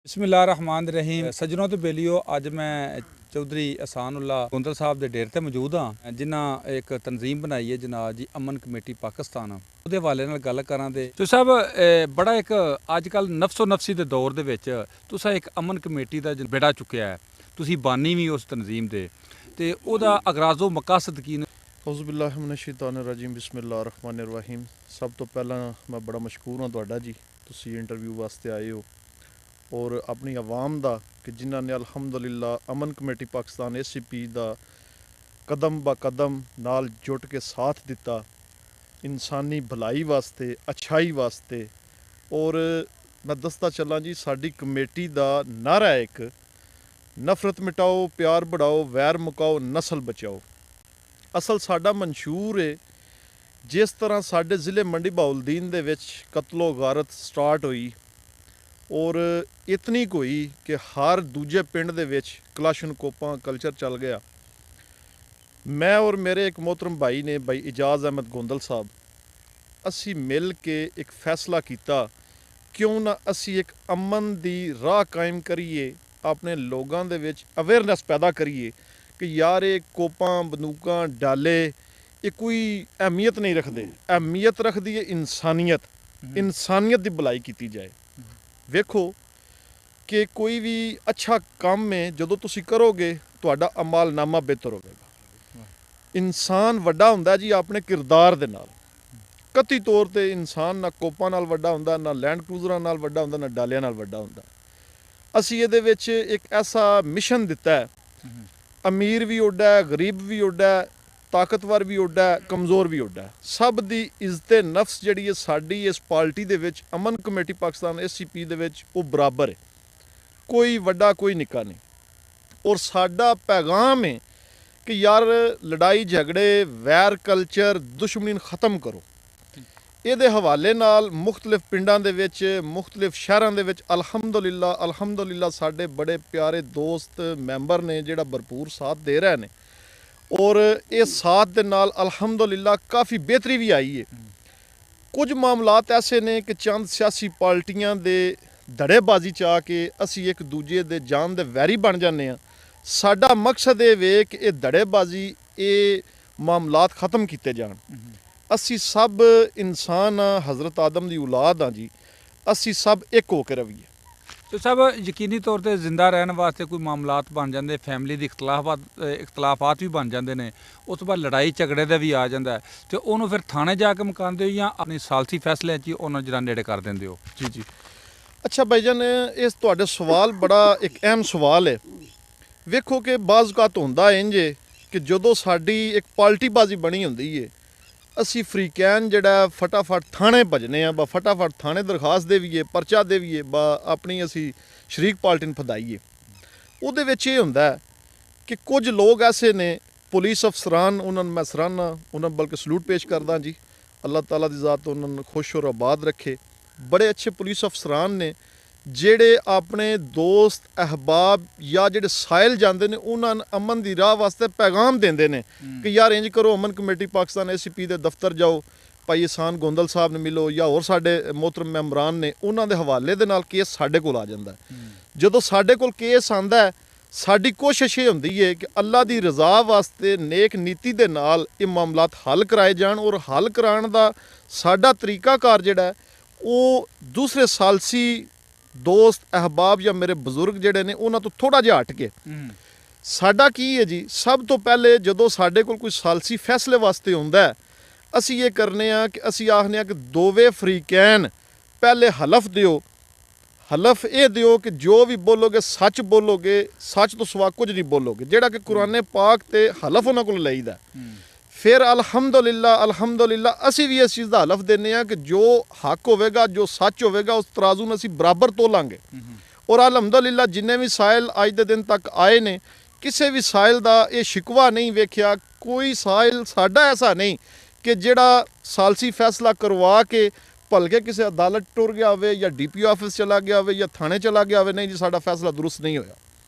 बिस्मिल्लाहिर्रहमानिर्रहीम सज्जनों तो बेलियो अज मैं चौधरी एहसानुल्लाह गोंदल साहब के डेरे ते मौजूद हाँ जिन्हें एक तंजीम बनाई है जनाब जी अमन कमेटी पाकिस्तान ਉਹਦੇ ਹਵਾਲੇ ਨਾਲ ਗੱਲ ਕਰਾਂ ਤੇ ਤੁਸੀਂ ਸਾਹਿਬ ਬੜਾ ਇੱਕ ਅੱਜ ਕੱਲ ਨਫਸੋ ਨਫਸੀ ਦੇ ਦੌਰ ਦੇ ਵਿੱਚ ਤੁਸੀਂ ਇੱਕ ਅਮਨ ਕਮੇਟੀ ਦਾ ਬੇੜਾ ਚੁੱਕਿਆ ਹੈ ਤੁਸੀਂ ਬਾਨੀ ਵੀ ਉਸ ਤਨਜ਼ੀਮ ਦੇ ਤੇ ਉਹਦਾ ਅਗਰਾਜ਼ੋ ਮਕਸਦ ਕੀ ਨੇ ਔਜ਼ੁਬਿल्लाहि मिनश शैतानिर रजीम बिस्मिल्लाहिर रहमानिर रहीम। सब तो पहला मैं बड़ा मशकूर हाँ तुहाडा जी तुसी इंटरव्यू वास्ते आए हो और अपनी आवाम दा कि जिन्हां ने अल्हम्दुलिल्लाह अमन कमेटी पाकिस्तान ACP दा कदम ब कदम नाल जुट के साथ दिता इंसानी भलाई वास्ते अच्छाई वास्ते। और मैं दसदा चलां जी साडी कमेटी दा नारा है एक नफरत मिटाओ प्यार बढ़ाओ वैर मुकाओ नस्ल बचाओ। असल साडा मंशूर है जिस तरह साडे ज़िले मंडी बहाउद्दीन दे विच कत्लो गारत स्टार्ट हुई और इतनी कोई कि हर दूजे पिंड दे विच कलाशनकोपां कल्चर चल गया। मैं और मेरे एक मोहतरम भाई ने भाई इजाज़ अहमद गोंदल साहब असी मिल के एक फैसला किया क्यों ना असी एक अमन दी राह कायम करिए अपने लोगों दे विच अवेयरनेस पैदा करिए कि यार ये कोपां बंदूकां डाले ये कोई अहमियत नहीं रखते, अहमियत रखती है इंसानियत। इंसानियत की भलाई की जाए। वेखो कि कोई भी अच्छा काम है जो तुसी करोगे तुहाडा अमालनामा बेहतर होगा। इंसान वड्डा हुंदा जी अपने किरदार दे नाल। कती तौर पर इंसान ना कोपां नाल वड्डा हुंदा ना लैंड क्रूजरां नाल वड्डा हुंदा ना डालियां नाल वड्डा हुंदा। असी इहदे विच एक ऐसा मिशन दिता है अमीर भी उड्डा है गरीब भी उड्डा है ताकतवर भी उड्डा है कमज़ोर भी उड्डा है। सब दी इज्जत नफ्स जिहड़ी है साडी इस पार्टी दे विच अमन कमेटी पाकिस्तान ACP दे विच वो बराबर है, कोई वड्डा कोई निक्का नहीं। और साडा पैगाम है कि यार लड़ाई झगड़े वैर कल्चर दुश्मनी ख़त्म करो। ਇਹਦੇ ਹਵਾਲੇ ਨਾਲ ਮੁxtਲਿਫ ਪਿੰਡਾਂ ਦੇ ਵਿੱਚ ਮੁxtਲਿਫ ਸ਼ਹਿਰਾਂ ਦੇ ਵਿੱਚ ਅਲਹਮਦੁਲਿल्लाह ਸਾਡੇ ਬੜੇ ਪਿਆਰੇ ਦੋਸਤ ਮੈਂਬਰ ਨੇ ਜਿਹੜਾ ਭਰਪੂਰ ਸਾਥ ਦੇ ਰਹੇ ਨੇ ਔਰ ਇਹ ਸਾਥ ਦੇ ਨਾਲ ਅਲਹਮਦੁਲਿल्लाह ਕਾਫੀ ਬਿਹਤਰੀ ਵੀ ਆਈ ਹੈ। ਕੁਝ ਮਾਮਲਾਤ ਐਸੇ ਨੇ ਕਿ ਚੰਦ ਸਿਆਸੀ ਪਾਰਟੀਆਂ ਦੇ ਧੜੇਬਾਜ਼ੀ ਚ ਆ ਕੇ ਅਸੀਂ ਇੱਕ ਦੂਜੇ ਦੇ ਜਾਨ ਦੇ ਵੈਰੀ ਬਣ ਜਾਂਦੇ ਹਾਂ। ਸਾਡਾ ਮਕਸਦ ਇਹ ਵੇ ਕਿ ਇਹ ਧੜੇਬਾਜ਼ੀ ਇਹ ਮਾਮਲਾਤ ਖਤਮ ਕੀਤੇ ਜਾਣ। असी सब इंसान हाँ हज़रत आदम की औलाद हाँ जी असी सब एक होकर रहिए। तो सब यकीनी तौर पर जिंदा रहने वास्ते कोई मामलात बन जाते फैमिली के इख्तलाफात भी बन जाते हैं उस तो बाद लड़ाई झगड़े का भी आ जाता है तो उन्होंने फिर थाने जाके मुकाते हो या अपनी सालसी फैसले उन्होंने जरा नेड़े कर देंगे हो? जी जी अच्छा भाईजान इस तुहाडे सवाल बड़ा एक अहम सवाल है। वेखो कि बाज़ होंदा इंज कि जदों साडी एक पार्टीबाजी बनी होंदी है असी फ्रीकैन जिहड़ा फटाफट थाने भजने ब फटाफट थाने दरखास्त देवीए परचा देवीए ब अपनी असी शरीक पार्टी नूं फदाईए। उहदे विच इह हुंदा कि कुछ लोग ऐसे ने पुलिस अफसरान उन्होंने मैं सराहना उन्होंने बल्कि सलूट पेश करदा जी अल्लाह ताला दी ज़ात उन्होंने खुश और आबाद रखे। बड़े अच्छे पुलिस अफसरान ने ਜਿਹੜੇ ਆਪਣੇ ਦੋਸਤ ਅਹਿਬਾਬ ਜਾਂ ਜਿਹੜੇ ਸਾਇਲ ਜਾਂਦੇ ਨੇ ਉਹਨਾਂ ਨੂੰ ਅਮਨ ਦੀ ਰਾਹ ਵਾਸਤੇ ਪੈਗਾਮ ਦਿੰਦੇ ਨੇ ਕਿ ਯਾਰ ਇੰਜ ਕਰੋ ਅਮਨ ਕਮੇਟੀ ਪਾਕਿਸਤਾਨ ACP ਦੇ ਦਫ਼ਤਰ ਜਾਓ ਭਾਈ ਇਹਸਾਨ ਗੋਂਦਲ ਸਾਹਿਬ ਨੂੰ ਮਿਲੋ ਜਾਂ ਹੋਰ ਸਾਡੇ ਮੋਹਤਰਮ ਮੈਂਬਰਾਨ ਨੇ ਉਹਨਾਂ ਦੇ ਹਵਾਲੇ ਦੇ ਨਾਲ ਕੇਸ ਸਾਡੇ ਕੋਲ ਆ ਜਾਂਦਾ। ਜਦੋਂ ਸਾਡੇ ਕੋਲ ਕੇਸ ਆਂਦਾ ਹੈ ਸਾਡੀ ਕੋਸ਼ਿਸ਼ ਇਹ ਹੁੰਦੀ ਹੈ ਕਿ ਅੱਲਾ ਦੀ ਰਜ਼ਾ ਵਾਸਤੇ ਨੇਕ ਨੀਤੀ ਦੇ ਨਾਲ ਇਹ ਮਾਮਲਾਤ ਹੱਲ ਕਰਾਏ ਜਾਣ ਔਰ ਹੱਲ ਕਰਾਉਣ ਦਾ ਸਾਡਾ ਤਰੀਕਾਕਾਰ ਜਿਹੜਾ ਉਹ ਦੂਸਰੇ ਸਾਲਸੀ दोस्त अहबाब या मेरे बजुर्ग जिहड़े ने उन्हां तो थोड़ा जिहा हट के साडा की है जी सब तो पहले जदों साडे कोल कोई सालसी फैसले वास्ते हुंदा है असी ये करने आ कि असी आखने कि दोवे फ्रीकैन पहले हलफ दिओ। हलफ ये दिओ कि जो भी बोलोगे सच तो सिवा कुछ नहीं बोलोगे जिहड़ा कि कुरान पाक ते हलफ उन्हां कोल लईदा। फिर अल्हम्दुलिल्लाह असी भी इस चीज़ का हलफ देने कि जो हक होगा जो सच होगा उस तराजू में असी बराबर तोलांगे। और अल्हम्दुलिल्लाह जिन्हें भी साहिल अज दे दिन तक आए ने किसी भी साहिल का ये शिकवा नहीं वेख्या। कोई साहिल साडा ऐसा नहीं कि जिहड़ा सालसी फैसला करवा के भलके किसी अदालत टुर गया हो या DPO ऑफिस चला गया हो या थाने चला गया हो। नहीं जी साडा फैसला दुरुस्त नहीं होया।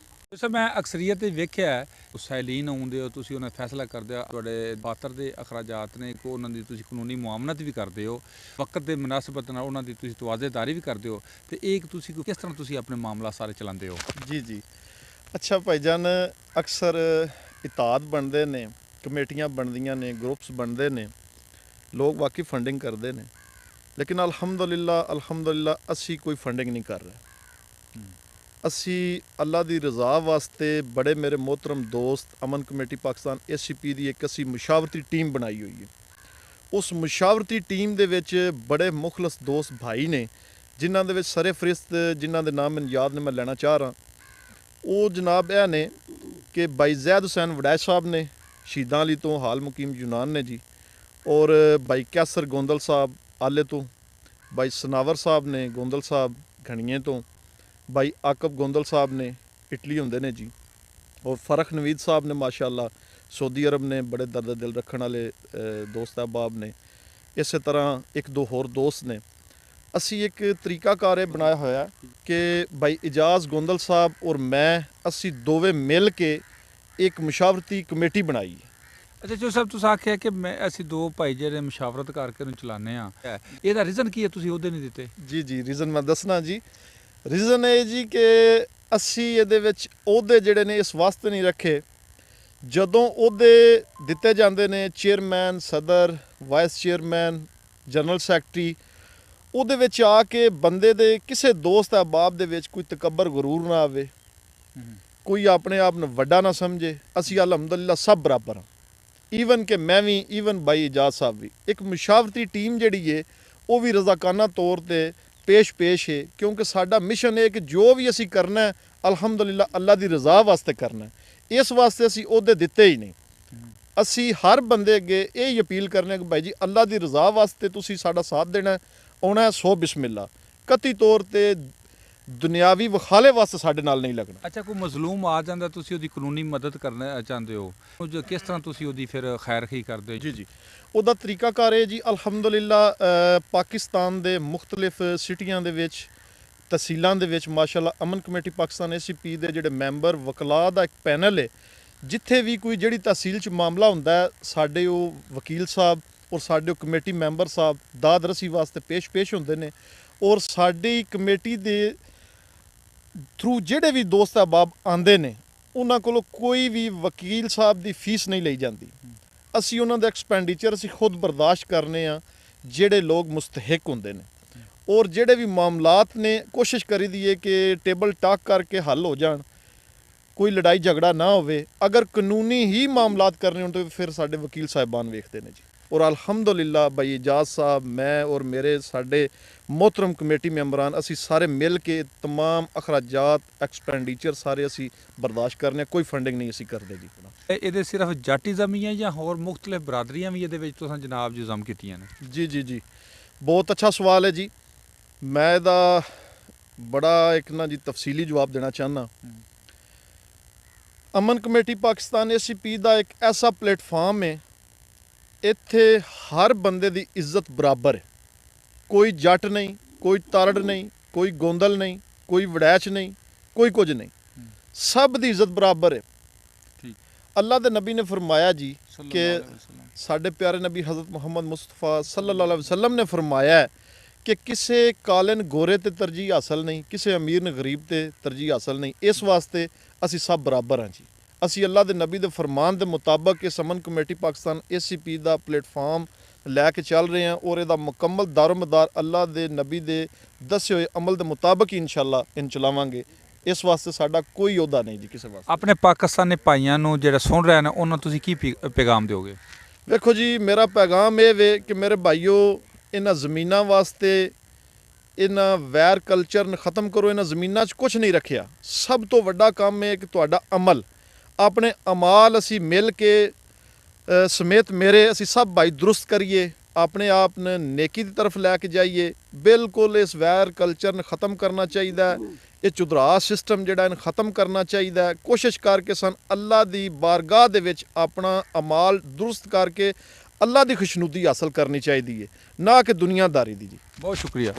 ਸਰ ਮੈਂ ਅਕਸਰੀਅਤ ਤੇ ਵੇਖਿਆ ਹੈ, ਸਾਇਲੀਨ ਆਉਂਦੇ ਹੋ ਤੁਸੀਂ, ਉਹਨਾਂ ਫੈਸਲਾ ਕਰਦੇ ਹੋ, ਤੁਹਾਡੇ ਦਾਤਰ ਦੇ ਅਖਰਾਜਾਤ ਨੇ ਕੋ ਉਹਨਾਂ ਦੀ ਤੁਸੀਂ ਕਾਨੂੰਨੀ ਮੁਆਮਨਤ ਵੀ ਕਰਦੇ ਹੋ, ਵਕਤ ਦੇ ਮੁਨਾਸਬਤ ਨਾਲ ਉਹਨਾਂ ਦੀ ਤੁਸੀਂ ਤਵਾਜ਼ੇਦਾਰੀ ਵੀ ਕਰਦੇ ਹੋ, ਤੇ ਇਹ ਤੁਸੀਂ ਕਿਸ ਤਰ੍ਹਾਂ ਤੁਸੀਂ ਆਪਣੇ ਮਾਮਲਾ ਸਾਰੇ ਚਲਾਉਂਦੇ ਹੋ? ਜੀ ਜੀ, ਅੱਛਾ ਭਾਈਜਾਨ, ਅਕਸਰ ਇਤਾਦ ਬਣਦੇ ਨੇ, ਕਮੇਟੀਆਂ ਬਣਦੀਆਂ ਨੇ, ਗਰੁੱਪਸ ਬਣਦੇ ਨੇ, ਲੋਕ ਵਾਕਈ ਫੰਡਿੰਗ ਕਰਦੇ ਨੇ, ਲੇਕਿਨ ਅਲਹਮਦੁਲਿਲਾ ਅਸੀਂ ਕੋਈ ਫੰਡਿੰਗ ਨਹੀਂ ਕਰ ਰਹੇ। ਅਸੀਂ ਅੱਲਾ ਦੀ ਰਜ਼ਾ ਵਾਸਤੇ ਬੜੇ ਮੇਰੇ ਮੋਹਤਰਮ ਦੋਸਤ ਅਮਨ ਕਮੇਟੀ ਪਾਕਿਸਤਾਨ ACP ਦੀ ਇੱਕ ਅਸੀਂ ਮੁਸ਼ਾਵਰਤੀ ਟੀਮ ਬਣਾਈ ਹੋਈ ਹੈ। ਉਸ ਮੁਸ਼ਾਵਰਤੀ ਟੀਮ ਦੇ ਵਿੱਚ ਬੜੇ ਮੁਖਲਸ ਦੋਸਤ ਭਾਈ ਨੇ, ਜਿਨ੍ਹਾਂ ਦੇ ਵਿੱਚ ਸਰੇ ਫਰਿਸ਼ਤ ਜਿਨ੍ਹਾਂ ਦੇ ਨਾਮ ਮੈਨੂੰ ਯਾਦ ਨੇ, ਮੈਂ ਲੈਣਾ ਚਾਹ ਰਹਾ। ਉਹ ਜਨਾਬ ਇਹ ਨੇ ਕਿ ਭਾਈ ਜ਼ੈਦ ਹੁਸੈਨ ਵੜੈਚ ਸਾਹਿਬ ਨੇ, ਸ਼ਹੀਦਾਂ ਅਲੀ ਤੋਂ, ਹਾਲ ਮੁਕੀਮ ਯੂਨਾਨ ਨੇ ਜੀ, ਔਰ ਭਾਈ ਕੈਸਰ ਗੋਂਦਲ ਸਾਹਿਬ ਆਲੇ ਤੋਂ, ਭਾਈ ਸਨਾਵਰ ਸਾਹਿਬ ਨੇ ਗੋਂਦਲ ਸਾਹਿਬ ਘਣੀਏ ਤੋਂ, ਭਾਈ ਆਕਬ ਗੋਂਦਲ ਸਾਹਿਬ ਨੇ ਇਟਲੀ ਹੁੰਦੇ ਨੇ ਜੀ, ਔਰ ਫਰਖ ਨਵੀਦ ਸਾਹਿਬ ਨੇ ਮਾਸ਼ਾਅੱਲਾ ਸਊਦੀ ਅਰਬ ਨੇ, ਬੜੇ ਦਰਦ ਦਿਲ ਰੱਖਣ ਵਾਲੇ ਦੋਸਤ ਅਹਿਬਾਬ ਨੇ। ਇਸੇ ਤਰ੍ਹਾਂ ਇੱਕ ਦੋ ਹੋਰ ਦੋਸਤ ਨੇ। ਅਸੀਂ ਇੱਕ ਤਰੀਕਾਕਾਰ ਇਹ ਬਣਾਇਆ ਹੋਇਆ ਕਿ ਭਾਈ ਇਜਾਜ਼ ਗੋਂਦਲ ਸਾਹਿਬ ਔਰ ਮੈਂ, ਅਸੀਂ ਦੋਵੇਂ ਮਿਲ ਕੇ ਇੱਕ ਮੁਸ਼ਾਵਰਤੀ ਕਮੇਟੀ ਬਣਾਈ ਹੈ। ਅੱਛਾ ਜੋ ਸਾਹਿਬ ਤੁਸੀਂ ਆਖਿਆ ਕਿ ਅਸੀਂ ਦੋ ਭਾਈ ਜਿਹੜੇ ਮੁਸ਼ਾਵਰਤ ਕਰਕੇ ਨੂੰ ਚਲਾਉਂਦੇ ਆ, ਇਹਦਾ ਰੀਜ਼ਨ ਕੀ ਹੈ ਤੁਸੀਂ ਉਹਦੇ ਨਹੀਂ ਦਿੱਤੇ? ਜੀ ਜੀ, ਰੀਜ਼ਨ ਮੈਂ ਦੱਸਣਾ ਜੀ। ਰੀਜ਼ਨ ਇਹ ਜੀ ਕਿ ਅਸੀਂ ਇਹਦੇ ਵਿੱਚ ਅਹੁਦੇ ਜਿਹੜੇ ਨੇ ਇਸ ਵਾਸਤੇ ਨਹੀਂ ਰੱਖੇ, ਜਦੋਂ ਅਹੁਦੇ ਦਿੱਤੇ ਜਾਂਦੇ ਨੇ ਚੇਅਰਮੈਨ, ਸਦਰ, ਵਾਈਸ ਚੇਅਰਮੈਨ, ਜਨਰਲ ਸੈਕਟਰੀ, ਉਹਦੇ ਵਿੱਚ ਆ ਕੇ ਬੰਦੇ ਦੇ ਕਿਸੇ ਦੋਸਤ ਅਹਿਬਾਬ ਦੇ ਵਿੱਚ ਕੋਈ ਤਕੱਬਰ ਗਰੂਰ ਨਾ ਆਵੇ, ਕੋਈ ਆਪਣੇ ਆਪ ਨੂੰ ਵੱਡਾ ਨਾ ਸਮਝੇ। ਅਸੀਂ ਅਲਹਮਦੁਲਿਲਾ ਸਭ ਬਰਾਬਰ ਹਾਂ, ਈਵਨ ਕਿ ਮੈਂ ਵੀ, ਈਵਨ ਭਾਈ ਇਜਾਜ਼ ਸਾਹਿਬ ਵੀ। ਇੱਕ ਮੁਸ਼ਾਵਰਤੀ ਟੀਮ ਜਿਹੜੀ ਹੈ ਉਹ ਵੀ ਰਜ਼ਾਕਾਨਾ ਤੌਰ ਤੇ ਪੇਸ਼ ਹੈ, ਕਿਉਂਕਿ ਸਾਡਾ ਮਿਸ਼ਨ ਹੈ ਕਿ ਜੋ ਵੀ ਅਸੀਂ ਕਰਨਾ ਹੈ ਅਲਹਮਦੁਲਿਲਾ ਅੱਲਾ ਦੀ ਰਜ਼ਾ ਵਾਸਤੇ ਕਰਨਾ ਹੈ। ਇਸ ਵਾਸਤੇ ਅਸੀਂ ਅਹੁਦੇ ਦਿੱਤੇ ਹੀ ਨਹੀਂ। ਅਸੀਂ ਹਰ ਬੰਦੇ ਅੱਗੇ ਇਹ ਅਪੀਲ ਕਰਨੇ ਕਿ ਭਾਈ ਜੀ ਅੱਲਾ ਦੀ ਰਜ਼ਾ ਵਾਸਤੇ ਤੁਸੀਂ ਸਾਡਾ ਸਾਥ ਦੇਣਾ, ਆਉਣਾ ਹੈ, ਸੋ ਬਿਸਮਿਲ੍ਲਾ। ਕਤੀ ਤੌਰ ਤੇ ਦੁਨਿਆਵੀ ਵਖਾਲੇ ਵਾਸਤੇ ਸਾਡੇ ਨਾਲ ਨਹੀਂ ਲੱਗਣਾ। ਅੱਛਾ, ਕੋਈ ਮਜ਼ਲੂਮ ਆ ਜਾਂਦਾ, ਤੁਸੀਂ ਉਹਦੀ ਕਾਨੂੰਨੀ ਮਦਦ ਕਰਨਾ ਚਾਹੁੰਦੇ ਹੋ, ਕਿਸ ਤਰ੍ਹਾਂ ਤੁਸੀਂ ਉਹਦੀ ਫਿਰ ਖੈਰਖੀ ਕਰਦੇ ਹੋ? ਜੀ ਜੀ, ਉਹਦਾ ਤਰੀਕਾਕਾਰ ਹੈ ਜੀ, ਅਲਹਮਦੁਲਿਲਾ ਪਾਕਿਸਤਾਨ ਦੇ ਮੁਖਤਲਿਫ ਸਿਟੀਆਂ ਦੇ ਵਿੱਚ, ਤਹਿਸੀਲਾਂ ਦੇ ਵਿੱਚ ਮਾਸ਼ਾਅੱਲਾ ਅਮਨ ਕਮੇਟੀ ਪਾਕਿਸਤਾਨ ACP ਦੇ ਜਿਹੜੇ ਮੈਂਬਰ, ਵਕਲਾ ਦਾ ਇੱਕ ਪੈਨਲ ਹੈ, ਜਿੱਥੇ ਵੀ ਕੋਈ ਜਿਹੜੀ ਤਹਿਸੀਲ 'ਚ ਮਾਮਲਾ ਹੁੰਦਾ ਹੈ, ਸਾਡੇ ਉਹ ਵਕੀਲ ਸਾਹਿਬ ਔਰ ਸਾਡੇ ਉਹ ਕਮੇਟੀ ਮੈਂਬਰ ਸਾਹਿਬ ਦਾਦ ਰਸੀ ਵਾਸਤੇ ਪੇਸ਼ ਹੁੰਦੇ ਨੇ। ਔਰ ਸਾਡੀ ਕਮੇਟੀ ਦੇ ਥਰੂ ਜਿਹੜੇ ਵੀ ਦੋਸਤ ਅਹਿਬਾਬ ਆਉਂਦੇ ਨੇ, ਉਹਨਾਂ ਕੋਲੋਂ ਕੋਈ ਵੀ ਵਕੀਲ ਸਾਹਿਬ ਦੀ ਫੀਸ ਨਹੀਂ ਲਈ ਜਾਂਦੀ। ਅਸੀਂ ਉਹਨਾਂ ਦਾ ਐਕਸਪੈਂਡੀਚਰ ਅਸੀਂ ਖੁਦ ਬਰਦਾਸ਼ਤ ਕਰਨੇ ਆ, ਜਿਹੜੇ ਲੋਕ ਮੁਸਤਹਿਕ ਹੁੰਦੇ ਨੇ। ਔਰ ਜਿਹੜੇ ਵੀ ਮਾਮਲਾਤ ਨੇ, ਕੋਸ਼ਿਸ਼ ਕਰੀਦੀ ਹੈ ਕਿ ਟੇਬਲ ਟਾਕ ਕਰਕੇ ਹੱਲ ਹੋ ਜਾਣ, ਕੋਈ ਲੜਾਈ ਝਗੜਾ ਨਾ ਹੋਵੇ। ਅਗਰ ਕਾਨੂੰਨੀ ਹੀ ਮਾਮਲਾਤ ਕਰਨੇ ਹੋਣ ਤਾਂ ਫਿਰ ਸਾਡੇ ਵਕੀਲ ਸਾਹਿਬਾਨ ਵੇਖਦੇ ਨੇ ਜੀ। ਔਰ ਅਲਹਮਦੁਲਿਲਾ ਭਾਈ ਇਜਾਜ਼ ਸਾਹਿਬ, ਮੈਂ ਔਰ ਮੇਰੇ ਸਾਡੇ मोहतरम कमेटी मैंबरान असी सारे मिल के तमाम अखराजात एक्सपेंडिचर सारे असी बर्दाश्त करने, कोई फंडिंग नहीं असी करते जी। ये सिर्फ जाटिज़म ही है या होर मुख्तलिफ बरादरियां भी ये जनाब जो जम कीतियां ने? जी जी जी, बहुत अच्छा सवाल है जी। मैं इहदा बड़ा एक ना जी तफसीली जवाब देना चाहना। अमन कमेटी पाकिस्तान ACP दा एक ऐसा प्लेटफार्म है, इत्थे हर बंदे दी इज्जत बराबर है। कोई जट नहीं, कोई तारड़ नहीं, कोई गोंदल नहीं, कोई वड़ैच नहीं, कोई कुछ नहीं, सब दी इज्जत बराबर है। अल्लाह दे नबी ने फरमाया जी कि साढ़े प्यारे नबी हज़रत मुहम्मद मुस्तफ़ा सल्लल्लाहु अलैहि वसल्लम ने फरमाया है कि किसी काले गोरे ते तरजीह हासिल नहीं, किसी अमीर ने गरीब ते तरजीह हासिल नहीं। इस वास्ते असी सब बराबर हाँ जी। असी अल्लाह दे नबी दे फरमान दे मुताबिक इस अमन कमेटी पाकिस्तान ACP दा प्लेटफार्म लैके चल रहे हैं और इसका मुकम्मल दारोमदार अल्लाह दे नबी दे दसे हुए अमल दे मुताबिक ही इंशाअल्लाह इन चलावांगे। इस वास्ते साडा कोई अहुदा नहीं जी किसी वास्ते। अपने पाकिस्तानी भाइयों नूं जिहड़े सुन रहे हैं उन्हां तुसीं की पैगाम दोगे? देखो जी, मेरा पैगाम ये वे कि मेरे भाईओ, इन्हां ज़मीनां वास्ते इन्हां वैर कल्चर ने ख़त्म करो। इन्हां ज़मीनां 'च कुछ नहीं रखिया। सब तो वड्डा काम है कि तुहाडा अमल, अपने अमाल असी मिल के समेत मेरे असी सब भाई दुरुस्त करिए, अपने आप ने नेकी की तरफ लैके जाइए। बिल्कुल इस वैर कल्चर ने ख़त्म करना चाहिए। ये चुदरा सिस्टम जिहड़ा इन्हूं ख़त्म करना चाहिए। कोशिश करके सन अल्लाह दी बारगाह दे विच अपना अमाल दुरुस्त करके अल्लाह दी खुशनुदी हासिल करनी चाहिए, ना कि दुनियादारी दी जी। बहुत शुक्रिया।